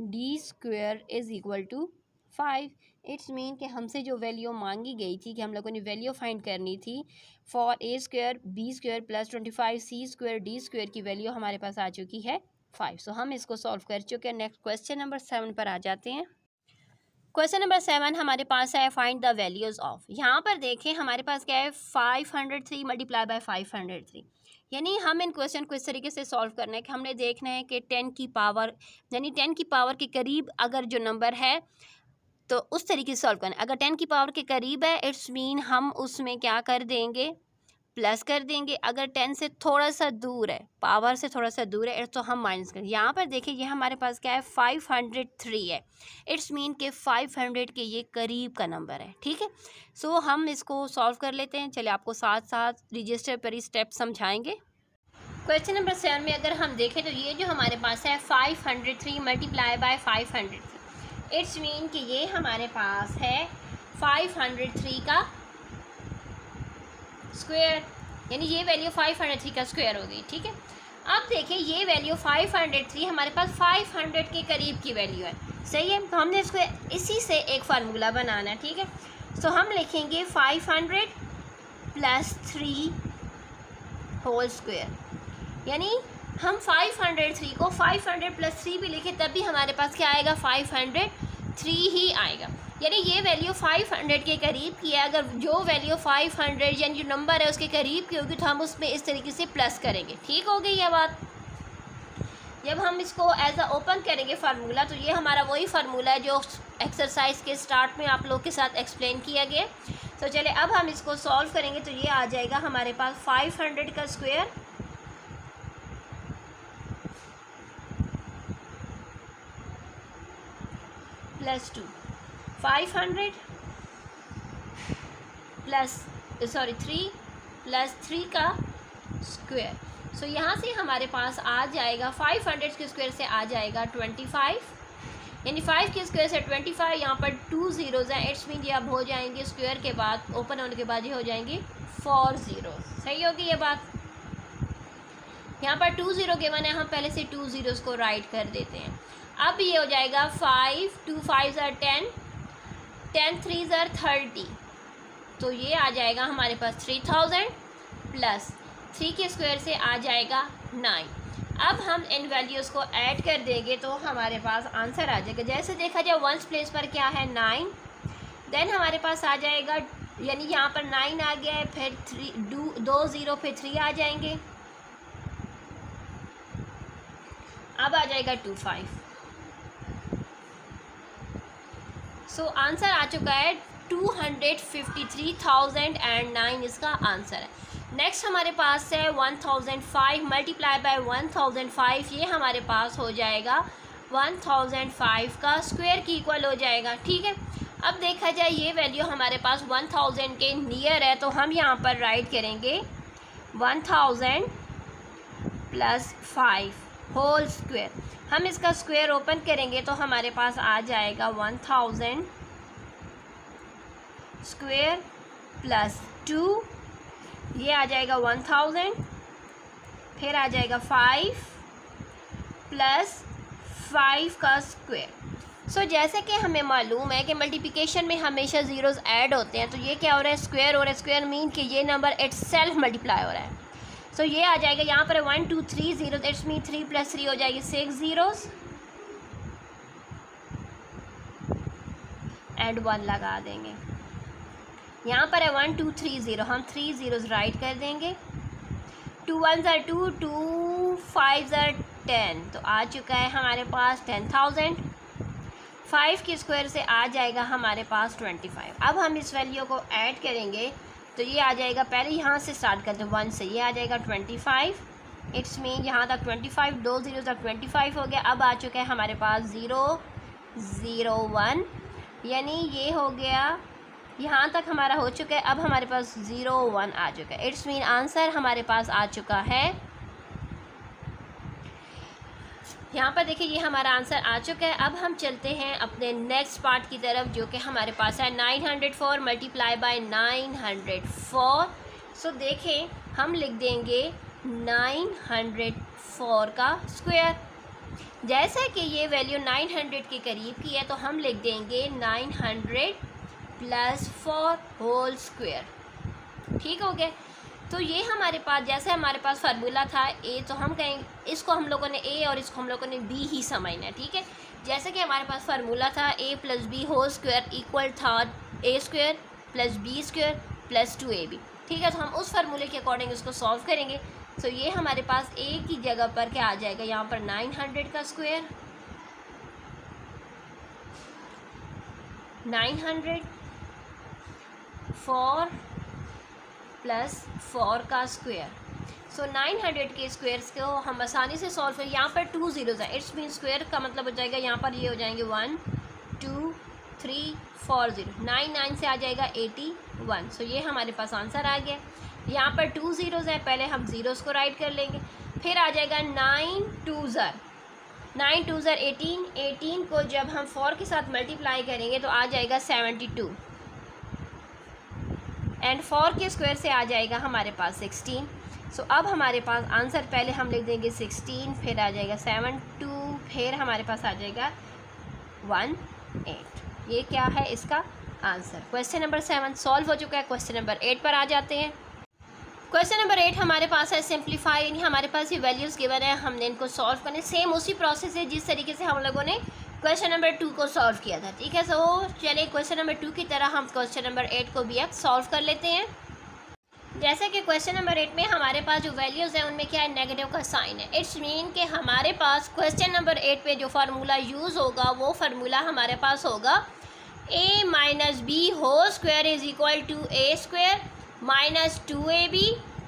d square is equal to 5। It's mean कि हमसे जो वैल्यू मांगी गई थी कि हम लोगों ने वैल्यू फाइंड करनी थी for a square b square plus 25 c square d square की वैल्यू हमारे पास आ चुकी है 5। सो हम इसको सॉल्व कर चुके हैं। नेक्स्ट क्वेश्चन नंबर 7 पर आ जाते हैं। क्वेश्चन नंबर 7 हमारे पास है फाइंड द वैल्यूज़ ऑफ। यहाँ पर देखें हमारे पास क्या है 503 मल्टीप्लाई बाय 503। यानी हम इन क्वेश्चन को इस तरीके से सॉल्व करना है कि हमने देखना है कि 10 की पावर यानी 10 की पावर के करीब अगर जो नंबर है तो उस तरीके से सॉल्व करना है। अगर 10 की पावर के करीब है इट्स मीन हम उसमें क्या कर देंगे प्लस कर देंगे। अगर 10 से थोड़ा सा दूर है पावर से थोड़ा सा दूर है तो हम माइनस करेंगे। यहाँ पर देखिए ये हमारे पास क्या है 503 है। इट्स मीन के 500 के ये करीब का नंबर है। ठीक है, सो हम इसको सॉल्व कर लेते हैं। चलिए आपको साथ साथ रजिस्टर पर ही स्टेप समझाएंगे। क्वेश्चन नंबर 7 में अगर हम देखें तो ये जो हमारे पास है 503 मल्टीप्लाई बाय 503। इट्स मीन कि ये हमारे पास है 503 का स्क्वायर, यानी ये वैल्यू 503 का स्क्वायर हो गई। ठीक है, अब देखिए ये वैल्यू 503 हमारे पास 500 के करीब की वैल्यू है। सही है, तो हमने इसको इसी से एक फार्मूला बनाना है। ठीक है, सो हम लिखेंगे 500 प्लस 3 होल स्क्वायर। यानी हम 503 को 500 प्लस 3 भी लिखें तब भी हमारे पास क्या आएगा 503 ही आएगा। यानी ये वैल्यू 500 के करीब की है। अगर जो वैल्यू 500 यानी जो नंबर है उसके करीब की होगी तो हम उसमें इस तरीके से प्लस करेंगे। ठीक हो गई ये बात। जब हम इसको एज अ ओपन करेंगे फार्मूला तो ये हमारा वही फार्मूला है जो एक्सरसाइज के स्टार्ट में आप लोग के साथ एक्सप्लेन किया गया। तो चलिए अब हम इसको सॉल्व करेंगे तो ये आ जाएगा हमारे पास 500 का स्क्वायर प्लस 2 500 प्लस 3 प्लस 3 का स्क्वायर। सो यहाँ से हमारे पास आ जाएगा 500 के स्क्वायर से आ जाएगा 25, यानी 5 के स्क्वायर से 25। यहाँ पर 2 ज़ीरोज़ हैं। इट्स मीन ये अब हो जाएंगे स्क्वायर के बाद ओपन होने के बाद ये हो जाएंगी 4 ज़ीरोज़। सही होगी ये बात। यहाँ पर 2 ज़ीरो गिवन है, हम पहले से 2 ज़ीरोज़ को राइट कर देते हैं। अब ये हो जाएगा 5 2 5 are 10 10 3 are 30। तो ये आ जाएगा हमारे पास 3000 प्लस 3 के स्क्वायर से आ जाएगा 9। अब हम इन वैल्यूज़ को ऐड कर देंगे तो हमारे पास आंसर आ जाएगा। जैसे देखा जाए वंस प्लेस पर क्या है 9, देन हमारे पास आ जाएगा यानी यहाँ पर 9 आ गया है, फिर 2 ज़ीरो फिर 3 आ जाएंगे। अब आ जाएगा 25। सो आंसर आ चुका है 253,009 इसका आंसर है। नेक्स्ट हमारे पास है 1005 मल्टीप्लाई बाय 1005। ये हमारे पास हो जाएगा 1005 का स्क्वायर की इक्वल हो जाएगा। ठीक है, अब देखा जाए ये वैल्यू हमारे पास 1000 के नियर है तो हम यहाँ पर राइट करेंगे 1000 प्लस 5 होल स्क्वायर। हम इसका स्क्वायर ओपन करेंगे तो हमारे पास आ जाएगा 1000 स्क्वायर प्लस 2, ये आ जाएगा 1000, फिर आ जाएगा 5 प्लस 5 का स्क्वायर। सो जैसे कि हमें मालूम है कि मल्टीप्लिकेशन में हमेशा ज़ीरोज़ ऐड होते हैं तो ये क्या हो रहा है स्क्वायर हो रहा है। स्क्वायर मीन कि ये नंबर इट सेल्फ मल्टीप्लाई हो रहा है। सो ये आ जाएगा यहाँ पर 1 2 3 ज़ीरो, इट्स मीन 3 प्लस 3 हो जाएगी 6 ज़ीरोज़ एंड 1 लगा देंगे। यहाँ पर है 1 2 3 ज़ीरो, हम 3 ज़ीरोज़ राइट कर देंगे। 2 1 are 2 2 5 are 10, तो आ चुका है हमारे पास 10,000। 5 के स्क्वायर से आ जाएगा हमारे पास 25। अब हम इस वैल्यू को ऐड करेंगे तो ये आ जाएगा, पहले यहाँ से स्टार्ट करते हैं 1 से, ये आ जाएगा 25। इट्स मीन यहाँ तक 25, 2 ज़ीरो तक 25 हो गया। अब आ चुका है हमारे पास 0 0 1, यानी ये हो गया यहाँ तक हमारा हो चुका है। अब हमारे पास 0 1 आ चुका है। इट्स मीन आंसर हमारे पास आ चुका है। यहाँ पर देखिए ये हमारा आंसर आ चुका है। अब हम चलते हैं अपने नेक्स्ट पार्ट की तरफ जो कि हमारे पास है 904 मल्टीप्लाई बाय 904। सो देखें हम लिख देंगे 904 का स्क्वायर। जैसा कि ये वैल्यू 900 के करीब की है तो हम लिख देंगे 900 + 4 होल स्क्वायर। ठीक हो गया। तो ये हमारे पास, जैसे हमारे पास फार्मूला था ए, तो हम कहेंगे इसको हम लोगों ने ए और इसको हम लोगों ने बी ही समझना है। ठीक है, जैसे कि हमारे पास फार्मूला था a + b whole square equal था a² + b² + 2ab। ठीक है, तो हम उस फार्मूले के अकॉर्डिंग इसको सॉल्व करेंगे। तो ये हमारे पास a की जगह पर क्या आ जाएगा, यहाँ पर 900 का स्क्वायर, 900 4 + 4 का स्क्वायर। सो 900 के स्क्वायर्स को हम आसानी से सॉल्व करें। यहाँ पर 2 ज़ीरोज़ हैं, इट्स मीन स्क्वायर का मतलब हो जाएगा यहाँ पर ये हो जाएंगे 1 2 3 4 0, 9 9 से आ जाएगा 81। सो ये हमारे पास आंसर आ गया। यहाँ पर 2 ज़ीरोज़ हैं, पहले हम ज़ीरोज़ को राइट कर लेंगे, फिर आ जाएगा 9 2 18, 18 को जब हम 4 के साथ मल्टीप्लाई करेंगे तो आ जाएगा 72, एंड 4 के स्क्वायर से आ जाएगा हमारे पास 16। सो अब हमारे पास आंसर पहले हम लिख देंगे 16, फिर आ जाएगा 72, फिर हमारे पास आ जाएगा 18। ये क्या है इसका आंसर। क्वेश्चन नंबर 7 सॉल्व हो चुका है। क्वेश्चन नंबर 8 पर आ जाते हैं। क्वेश्चन नंबर 8 हमारे पास है सिंप्लीफाई, यानी हमारे पास ये वैल्यूज़ गिवन है, हमने इनको सॉल्व करने। सेम उसी प्रोसेस है जिस तरीके से हम लोगों ने क्वेश्चन नंबर 2 को सॉल्व किया था। ठीक है, सो चलिए क्वेश्चन नंबर 2 की तरह हम क्वेश्चन नंबर 8 को भी अब सॉल्व कर लेते हैं। जैसे कि क्वेश्चन नंबर 8 में हमारे पास जो वैल्यूज़ हैं उनमें क्या है, नेगेटिव का साइन है। इट्स मीन कि हमारे पास क्वेश्चन नंबर 8 पे जो फार्मूला यूज़ होगा वो फार्मूला हमारे पास होगा a - b whole square is equal to a² - 2ab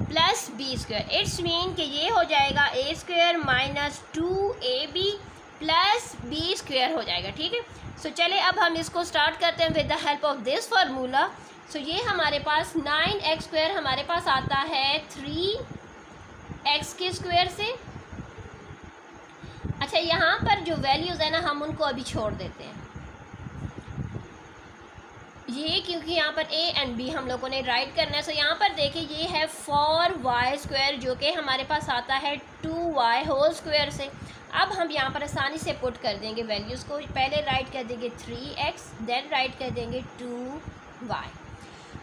+ b²। It's mean कि ये हो जाएगा a² - 2ab + b² हो जाएगा। ठीक है, सो चले अब हम इसको स्टार्ट करते हैं with the help of this formula. So ये हमारे पास 9x² हमारे पास आता है 3x के स्क्वायर से। अच्छा, यहाँ पर जो वैल्यूज़ है ना हम उनको अभी छोड़ देते हैं, ये क्योंकि यहाँ पर a एंड b हम लोगों ने राइट करना है। सो यहाँ पर देखिए ये है 4y² जो कि हमारे पास आता है 2y होल स्क्वायर से। अब हम यहाँ पर आसानी से पुट कर देंगे वैल्यूज़ को, पहले राइट कर देंगे 3x, देन राइट कर देंगे 2y।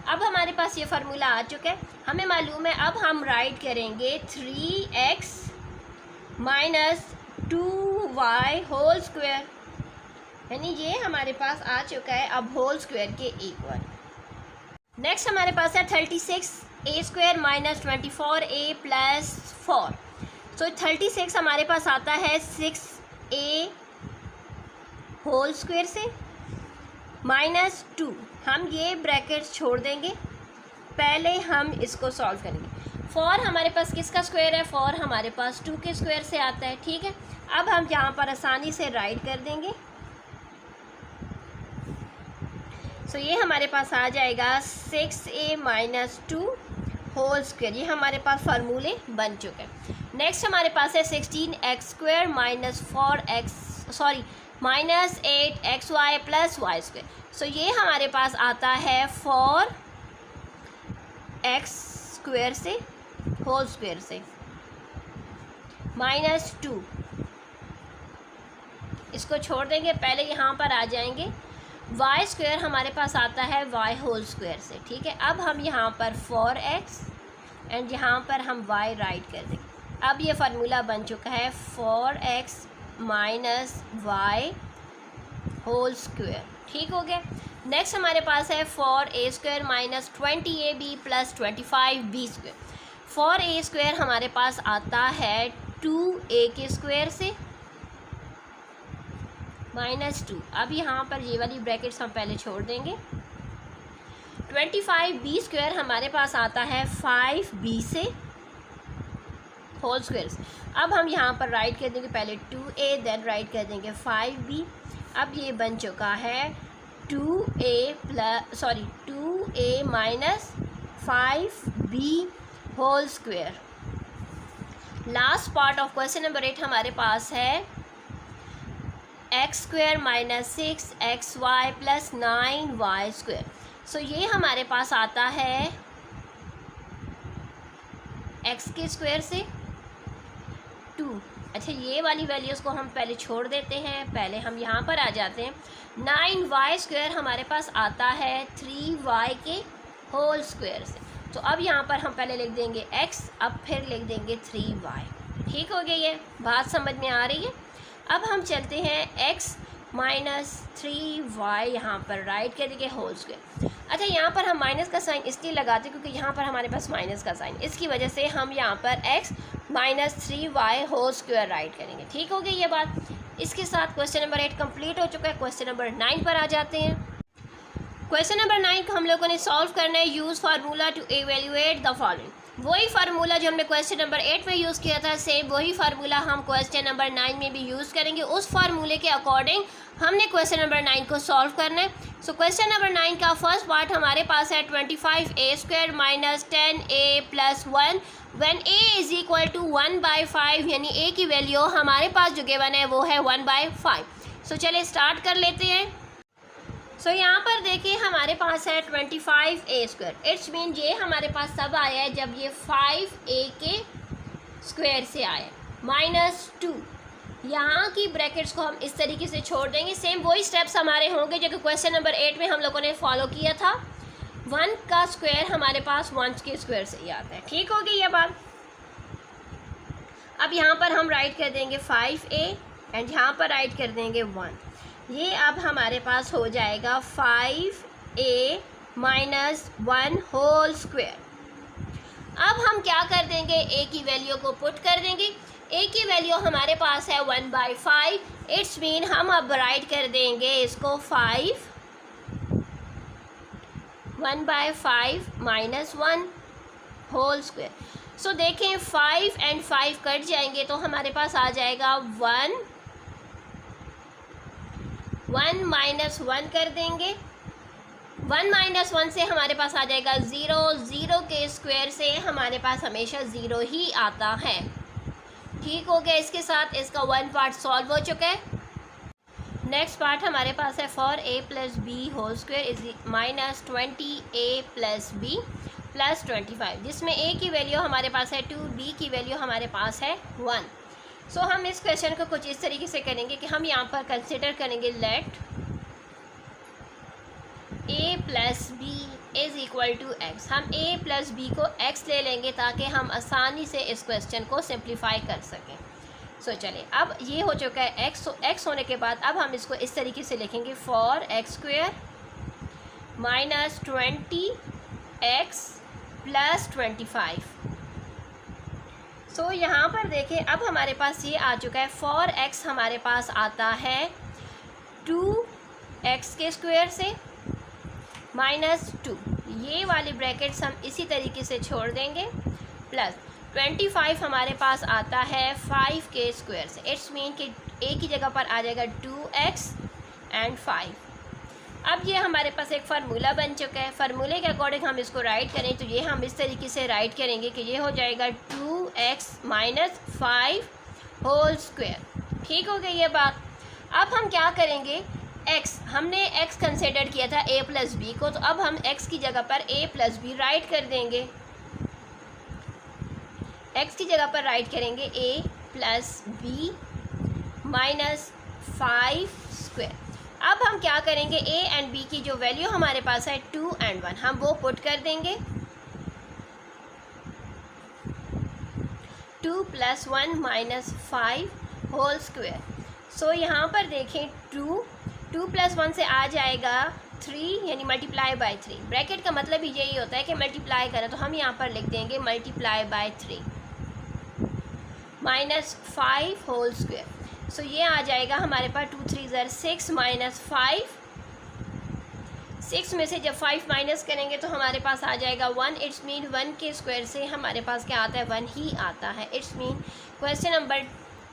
अब हमारे पास ये फार्मूला आ चुका है, हमें मालूम है। अब हम राइट करेंगे 3x - 2y होल स्क्वायर, यानी ये हमारे पास आ चुका है अब होल स्क्वायर के इक्वल। नेक्स्ट हमारे पास है 36 a² - 24a + 4। सो 36 हमारे पास आता है 6a होल स्क्वायर से -2। हम ये ब्रैकेट छोड़ देंगे, पहले हम इसको सॉल्व करेंगे। 4 हमारे पास किसका स्क्वायर है, 4 हमारे पास 2 के स्क्वायर से आता है। ठीक है, अब हम यहाँ पर आसानी से राइट कर देंगे। सो ये हमारे पास आ जाएगा 6a - 2 होल स्क्वायर। ये हमारे पास फार्मूले बन चुके हैं। नेक्स्ट हमारे पास है 16x² - 8xy + y²। सो ये हमारे पास आता है 4x² से होल स्क्वायर से -2, इसको छोड़ देंगे, पहले यहाँ पर आ जाएंगे। y² हमारे पास आता है y होल स्क्वायर से। ठीक है, अब हम यहाँ पर 4x एंड यहाँ पर हम y राइट कर देंगे। अब ये फार्मूला बन चुका है 4x - y होल स्क्वायर। ठीक हो गया। नेक्स्ट हमारे पास है 4a² - 20ab + 25b²। 4a² हमारे पास आता है 2a के स्क्वायर से -2। अब यहाँ पर ये वाली ब्रैकेट्स हम पहले छोड़ देंगे। 25b² हमारे पास आता है 5b से होल स्क्वायर से। अब हम यहाँ पर राइट कर देंगे पहले 2a, देन राइट कर देंगे 5b। अब ये बन चुका है 2a - 5b whole square. Last part of question number 8 हमारे पास है x² - 6xy + 9y²। सो ये हमारे पास आता है एक्स के स्क्वायर से 2। अच्छा, ये वाली वैल्यूज़ को हम पहले छोड़ देते हैं, पहले हम यहाँ पर आ जाते हैं। 9y स्क्वायर हमारे पास आता है 3y के होल स्क्वायर से। तो अब यहाँ पर हम पहले लिख देंगे x, अब फिर लिख देंगे 3y। ठीक हो गई है, बात समझ में आ रही है। अब हम चलते हैं x माइनस 3y यहाँ पर राइट कर देंगे होल स्क्वायर। अच्छा, यहाँ पर हम माइनस का साइन इसलिए लगाते हैं क्योंकि यहाँ पर हमारे पास माइनस का साइन, इसकी वजह से हम यहाँ पर x minus 3y whole square write करेंगे। ठीक हो गई ये बात। इसके साथ क्वेश्चन नंबर 8 कंप्लीट हो चुका है। क्वेश्चन नंबर 9 पर आ जाते हैं। क्वेश्चन नंबर 9 को हम लोगों ने सॉल्व करना है। Use formula to evaluate the following. वही फार्मूला जो हमने क्वेश्चन नंबर 8 में यूज़ किया था, सेम वही फार्मूला हम क्वेश्चन नंबर 9 में भी यूज़ करेंगे। उस फार्मूले के अकॉर्डिंग हमने क्वेश्चन नंबर 9 को सॉल्व करना है। सो क्वेश्चन नंबर 9 का फर्स्ट पार्ट हमारे पास है 25a square minus 10a plus 1 when a is equal to 1/5, यानी a की वैल्यू हमारे पास जो गिवन है वो है 1/5। सो चलिए स्टार्ट कर लेते हैं। सो यहाँ पर देखिए हमारे पास है 25a स्क्वायर। इट्स मीन ये हमारे पास तब आया है जब ये 5a के स्क्वायर से आया, माइनस 2। यहाँ की ब्रैकेट्स को हम इस तरीके से छोड़ देंगे। सेम वही स्टेप्स हमारे होंगे जो कि क्वेश्चन नंबर 8 में हम लोगों ने फॉलो किया था। 1 का स्क्वायर हमारे पास 1 के स्क्वायर से ही आता है। ठीक हो गई ये बात। अब यहाँ पर हम राइट कर देंगे 5a एंड यहाँ पर राइट कर देंगे 1। ये अब हमारे पास हो जाएगा 5a माइनस 1 होल स्क्वायर। अब हम क्या कर देंगे, a की वैल्यू को पुट कर देंगे। a की वैल्यू हमारे पास है 1/5। इट्स मीन हम अब राइट कर देंगे इसको 1/5 माइनस 1 होल स्क्वायर। सो देखें 5 एंड 5 कट जाएंगे तो हमारे पास आ जाएगा 1 माइनस 1 कर देंगे। 1 माइनस 1 से हमारे पास आ जाएगा 0। 0 के स्क्वायर से हमारे पास हमेशा 0 ही आता है। ठीक हो गया। इसके साथ इसका 1 पार्ट सॉल्व हो चुका है। नेक्स्ट पार्ट हमारे पास है four a plus b whole square is minus 20a plus b plus 25, जिसमें a की वैल्यू हमारे पास है 2, b की वैल्यू हमारे पास है 1। सो हम इस क्वेश्चन को कुछ इस तरीके से करेंगे कि हम यहाँ पर कंसिडर करेंगे let a plus b is equal to x. हम a प्लस बी को x ले लेंगे ताकि हम आसानी से इस क्वेश्चन को सिंप्लीफाई कर सकें। सो चलिए, अब ये हो चुका है x। x होने के बाद अब हम इसको इस तरीके से लिखेंगे for x square minus 20x plus 25। So यहाँ पर देखें अब हमारे पास ये आ चुका है फॉर x हमारे पास आता है 2x के स्क्वायर से माइनस 2। ये वाली ब्रैकेट्स हम इसी तरीके से छोड़ देंगे प्लस 25 हमारे पास आता है 5 के स्क्वायर से। इट्स मीन कि a की जगह पर आ जाएगा 2x एंड 5। अब ये हमारे पास एक फार्मूला बन चुका है। फार्मूले के अकॉर्डिंग हम इसको राइट करें तो ये हम इस तरीके से राइट करेंगे कि ये हो जाएगा 2x माइनस 5 होल स्क्वायर। ठीक हो गई ये बात। अब हम क्या करेंगे, x हमने x कंसिडर किया था a प्लस बी को, तो अब हम x की जगह पर a प्लस बी राइट कर देंगे। x की जगह पर राइट करेंगे a plus b minus 5 square. अब हम क्या करेंगे, a एंड b की जो वैल्यू हमारे पास है 2 एंड 1 हम वो पुट कर देंगे। 2 प्लस 1 माइनस 5 होल स्क्वायर। सो यहाँ पर देखें 2 प्लस 1 से आ जाएगा 3, यानी मल्टीप्लाई बाय 3। ब्रैकेट का मतलब ही यही होता है कि मल्टीप्लाई करें, तो हम यहाँ पर लिख देंगे multiply by 3 minus 5 whole square. So ये आ जाएगा हमारे पास 2 3 ज़र 6 माइनस 5। 6 में से जब 5 माइनस करेंगे तो हमारे पास आ जाएगा 1। इट्स मीन 1 के स्क्वायर से हमारे पास क्या आता है, 1 ही आता है। It's mean question number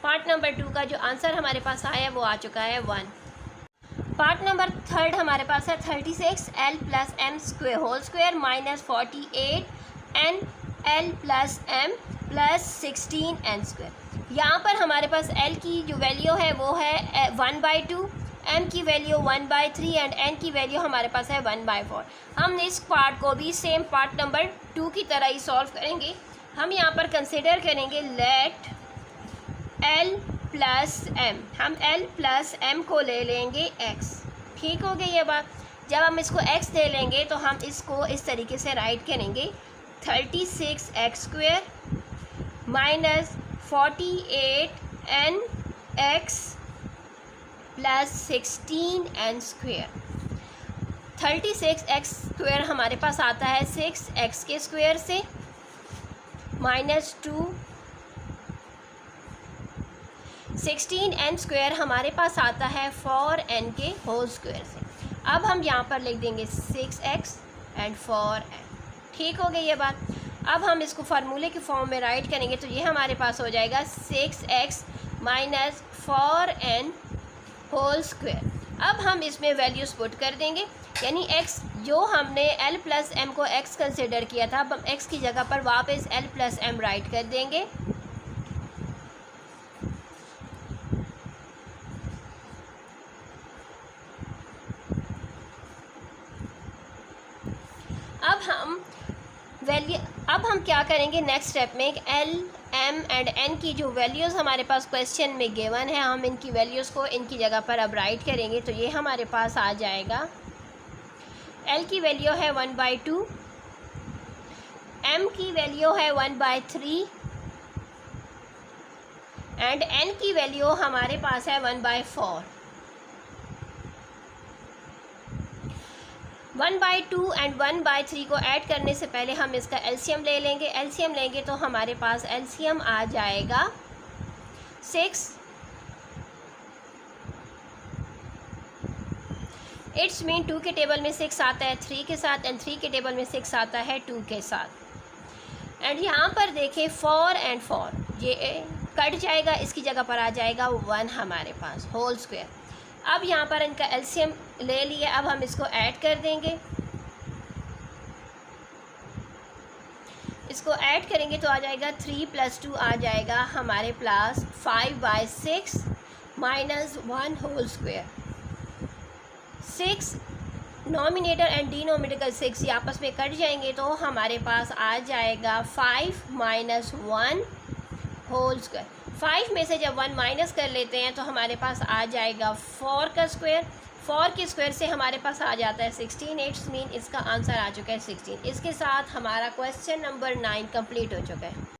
part number 2 का जो आंसर हमारे पास आया है वो आ चुका है 1। पार्ट नंबर 3 हमारे पास है 36 l plus m square whole square minus 48 n l plus m plus 16 n square. यहाँ पर हमारे पास l की जो वैल्यू है वो है 1/2, m की वैल्यू 1/3 एंड n की वैल्यू हमारे पास है 1/4। हम इस पार्ट को भी सेम पार्ट नंबर 2 की तरह ही सॉल्व करेंगे। हम यहाँ पर कंसिडर करेंगे लेट L प्लस M, हम L प्लस M को ले लेंगे x। ठीक हो गई ये बात। जब हम इसको x ले लेंगे तो हम इसको इस तरीके से राइट करेंगे 36x² minus 48nx plus 16n²। 36x² हमारे पास आता है 6x² से माइनस 2, 16n² हमारे पास आता है 4n² से। अब हम यहाँ पर लिख देंगे 6x एंड 4n। ठीक हो गई ये बात। अब हम इसको फार्मूले के फॉर्म में राइट करेंगे तो ये हमारे पास हो जाएगा 6x माइनस 4n²। अब हम इसमें वैल्यूज़ पुट कर देंगे, यानी x जो हमने L प्लस M को x कंसिडर किया था, अब हम x की जगह पर वापस L प्लस M राइट कर देंगे। अब हम क्या करेंगे नेक्स्ट स्टेप में, L, M एंड N की जो वैल्यूज़ हमारे पास क्वेश्चन में गिवन है, हम इनकी वैल्यूज़ को इनकी जगह पर अब राइट करेंगे। तो ये हमारे पास आ जाएगा, L की वैल्यू है 1/2, M की वैल्यू है 1/3 एंड N की वैल्यू हमारे पास है 1/4। 1/2 एंड 1/3 को ऐड करने से पहले हम इसका एलसीएम ले लेंगे। एलसीएम लेंगे तो हमारे पास एलसीएम आ जाएगा 6। इट्स मीन 2 के टेबल में 6 आता है 3 के साथ एंड 3 के टेबल में 6 आता है 2 के साथ। एंड यहाँ पर देखें 4 एंड 4 ये कट जाएगा, इसकी जगह पर आ जाएगा 1 हमारे पास होल स्क्वायर। अब यहाँ पर इनका एलसीएम ले लिए, अब हम इसको ऐड कर देंगे। इसको ऐड करेंगे तो आ जाएगा 3 + 2 आ जाएगा हमारे पास 5/6 minus 1 whole square. 6 nominator and denominator का 6 ये आपस में कट जाएंगे तो हमारे पास आ जाएगा 5 - 1 होल स्क्वायर। 5 में से जब 1 माइनस कर लेते हैं तो हमारे पास आ जाएगा 4 का स्क्वायर। 4 के स्क्वायर से हमारे पास आ जाता है 16। इट्स मीन इसका आंसर आ चुका है 16। इसके साथ हमारा क्वेश्चन नंबर 9 कंप्लीट हो चुका है।